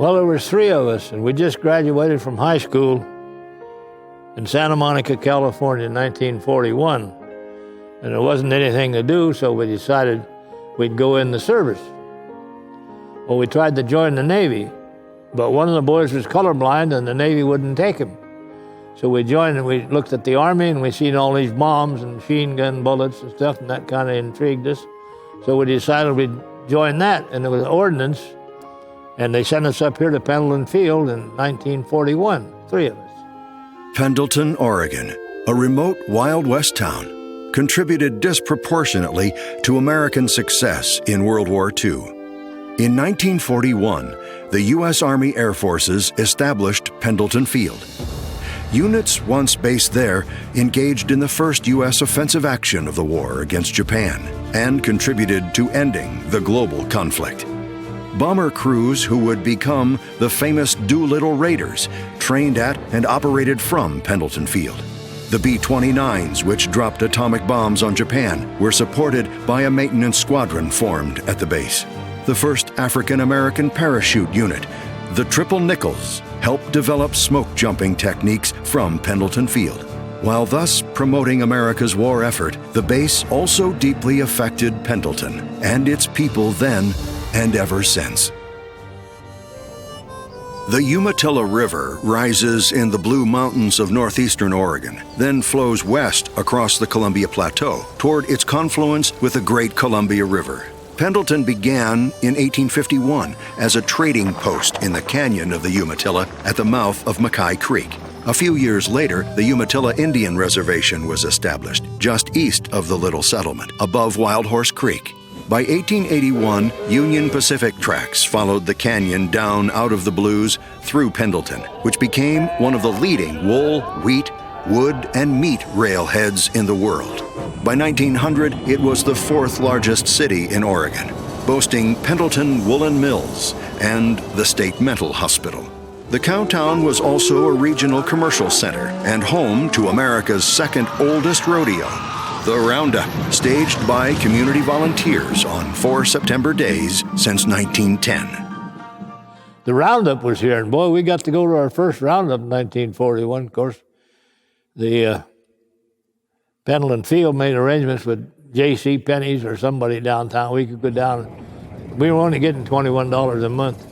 Well, there was three of us, and we just graduated from high school in Santa Monica, California in 1941. And there wasn't anything to do, so we decided we'd go in the service. Well, we tried to join the Navy, but one of the boys was colorblind and the Navy wouldn't take him. So we joined and we looked at the Army and we seen all these bombs and machine gun bullets and stuff, and that kind of intrigued us. So we decided we'd join that, and there was ordnance, and they sent us up here to Pendleton Field in 1941, three of us. Pendleton, Oregon, a remote Wild West town, contributed disproportionately to American success in World War II. In 1941, the U.S. Army Air Forces established Pendleton Field. Units once based there engaged in the first U.S. offensive action of the war against Japan and contributed to ending the global conflict. Bomber crews who would become the famous Doolittle Raiders trained at and operated from Pendleton Field. The B-29s, which dropped atomic bombs on Japan, were supported by a maintenance squadron formed at the base. The first African-American parachute unit, the Triple Nickels, helped develop smoke-jumping techniques from Pendleton Field. While thus promoting America's war effort, the base also deeply affected Pendleton and its people then and ever since. The Umatilla River rises in the Blue Mountains of northeastern Oregon, then flows west across the Columbia Plateau toward its confluence with the Great Columbia River. Pendleton began in 1851 as a trading post in the canyon of the Umatilla at the mouth of Mackay Creek. A few years later, the Umatilla Indian Reservation was established just east of the little settlement, above Wild Horse Creek. By 1881, Union Pacific tracks followed the canyon down out of the Blues through Pendleton, which became one of the leading wool, wheat, wood, and meat railheads in the world. By 1900, it was the fourth largest city in Oregon, boasting Pendleton Woolen Mills and the State Mental Hospital. The cowtown was also a regional commercial center and home to America's second oldest rodeo, the Roundup, staged by community volunteers on 4 September days since 1910. The Roundup was here, and boy, we got to go to our first Roundup in 1941. Of course, the Pendleton Field made arrangements with J.C. Penney's or somebody downtown. We could go down. We were only getting $21 a month,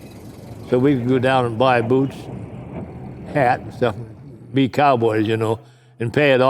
so we could go down and buy boots, hat, and stuff, and be cowboys, and pay it off